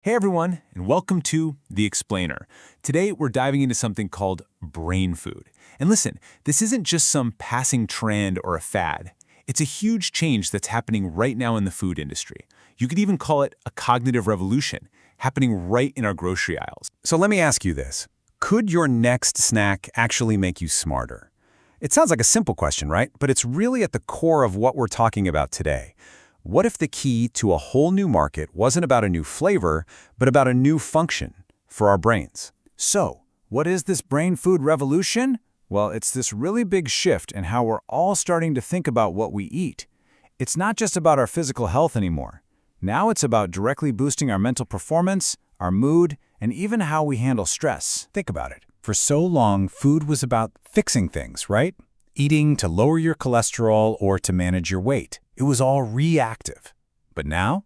Hey everyone, and welcome to The Explainer. Today we're diving into something called brain food. And listen, this isn't just some passing trend or a fad. It's a huge change that's happening right now in the food industry. You could even call it a cognitive revolution, happening right in our grocery aisles. So let me ask you this. Could your next snack actually make you smarter? It sounds like a simple question, right? But it's really at the core of what we're talking about today. What if the key to a whole new market wasn't about a new flavor, but about a new function for our brains? So, what is this brain food revolution? Well, it's this really big shift in how we're all starting to think about what we eat. It's not just about our physical health anymore. Now it's about directly boosting our mental performance, our mood, and even how we handle stress. Think about it. For so long, food was about fixing things, right? Eating to lower your cholesterol or to manage your weight. It was all reactive. But now,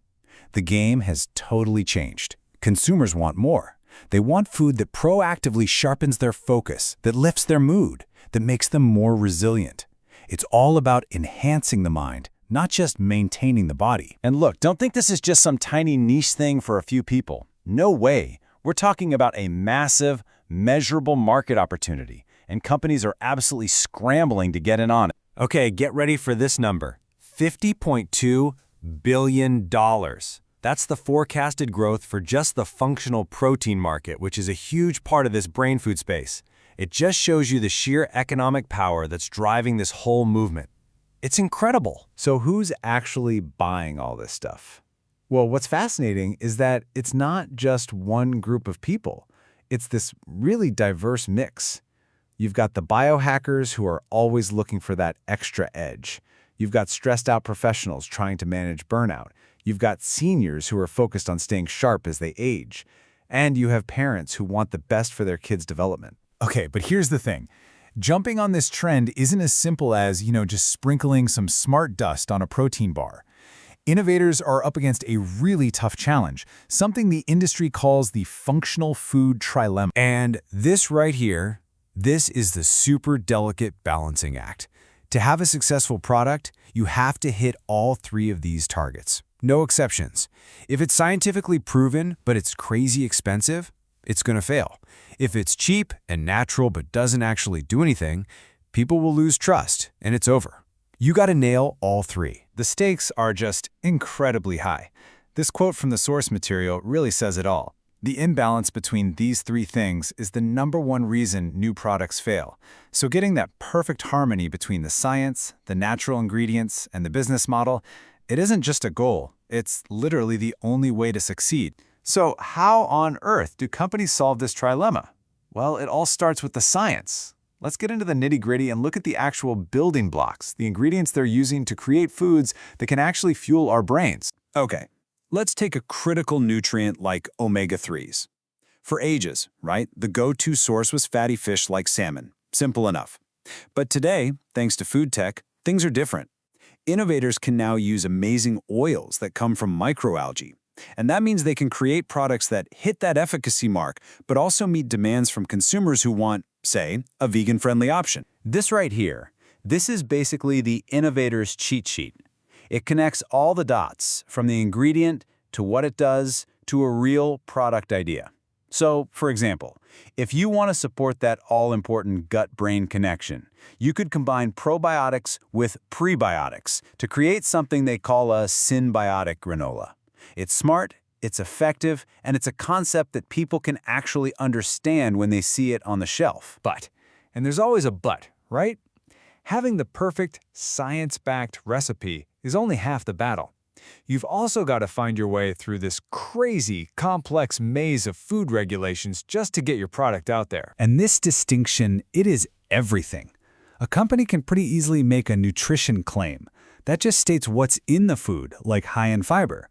the game has totally changed. Consumers want more. They want food that proactively sharpens their focus, that lifts their mood, that makes them more resilient. It's all about enhancing the mind, not just maintaining the body. And look, don't think this is just some tiny niche thing for a few people. No way. We're talking about a massive, measurable market opportunity, and companies are absolutely scrambling to get in on it. Okay, get ready for this number. $50.2 billion. That's the forecasted growth for just the functional protein market, which is a huge part of this brain food space. It just shows you the sheer economic power that's driving this whole movement. It's incredible. So who's actually buying all this stuff? Well, what's fascinating is that it's not just one group of people. It's this really diverse mix. You've got the biohackers who are always looking for that extra edge. You've got stressed out professionals trying to manage burnout. You've got seniors who are focused on staying sharp as they age. And you have parents who want the best for their kids' development. Okay, but here's the thing. Jumping on this trend isn't as simple as, just sprinkling some smart dust on a protein bar. Innovators are up against a really tough challenge, something the industry calls the functional food trilemma. And this right here, this is the super delicate balancing act. To have a successful product, you have to hit all three of these targets. No exceptions. If it's scientifically proven, but it's crazy expensive, it's going to fail. If it's cheap and natural but doesn't actually do anything, people will lose trust, and it's over. You got to nail all three. The stakes are just incredibly high. This quote from the source material really says it all. The imbalance between these three things is the #1 reason new products fail. So getting that perfect harmony between the science, the natural ingredients, and the business model, it isn't just a goal. It's literally the only way to succeed. So how on earth do companies solve this trilemma? Well, it all starts with the science. Let's get into the nitty-gritty and look at the actual building blocks, the ingredients they're using to create foods that can actually fuel our brains. Okay. Let's take a critical nutrient like omega-3s. For ages, right, the go-to source was fatty fish like salmon. Simple enough. But today, thanks to FoodTech, things are different. Innovators can now use amazing oils that come from microalgae. And that means they can create products that hit that efficacy mark, but also meet demands from consumers who want, say, a vegan-friendly option. This right here, this is basically the innovator's cheat sheet. It connects all the dots, from the ingredient to what it does to a real product idea. So, for example, if you want to support that all-important gut-brain connection, you could combine probiotics with prebiotics to create something they call a symbiotic granola. It's smart, it's effective, and it's a concept that people can actually understand when they see it on the shelf. But, and there's always a but, right? Having the perfect, science-backed recipe is only half the battle. You've also got to find your way through this crazy, complex maze of food regulations just to get your product out there. And this distinction, it is everything. A company can pretty easily make a nutrition claim. That just states what's in the food, like high in fiber.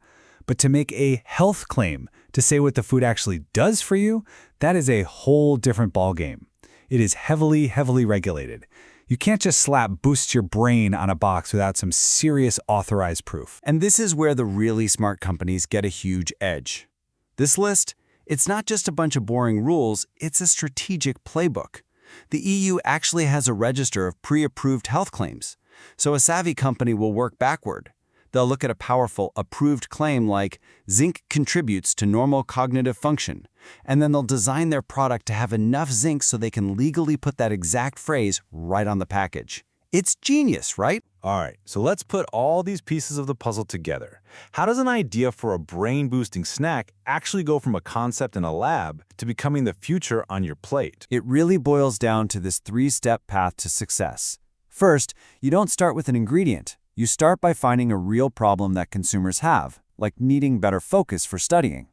But to make a health claim, to say what the food actually does for you, that is a whole different ballgame. It is heavily, heavily regulated. You can't just slap "boost your brain" on a box without some serious authorized proof. And this is where the really smart companies get a huge edge. This list, it's not just a bunch of boring rules, it's a strategic playbook. The EU actually has a register of pre-approved health claims, so a savvy company will work backward. They'll look at a powerful, approved claim like, zinc contributes to normal cognitive function, and then they'll design their product to have enough zinc so they can legally put that exact phrase right on the package. It's genius, right? All right, so let's put all these pieces of the puzzle together. How does an idea for a brain-boosting snack actually go from a concept in a lab to becoming the future on your plate? It really boils down to this three-step path to success. First, you don't start with an ingredient. You start by finding a real problem that consumers have, like needing better focus for studying.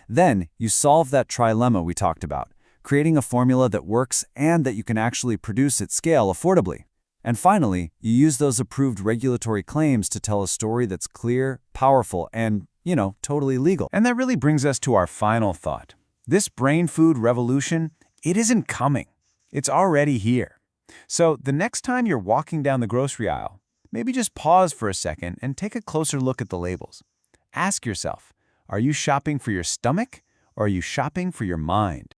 Then, you solve that trilemma we talked about, creating a formula that works and that you can actually produce at scale affordably. And finally, you use those approved regulatory claims to tell a story that's clear, powerful, and, totally legal. And that really brings us to our final thought. This brain food revolution, it isn't coming. It's already here. So the next time you're walking down the grocery aisle, maybe just pause for a second and take a closer look at the labels. Ask yourself, are you shopping for your stomach or are you shopping for your mind?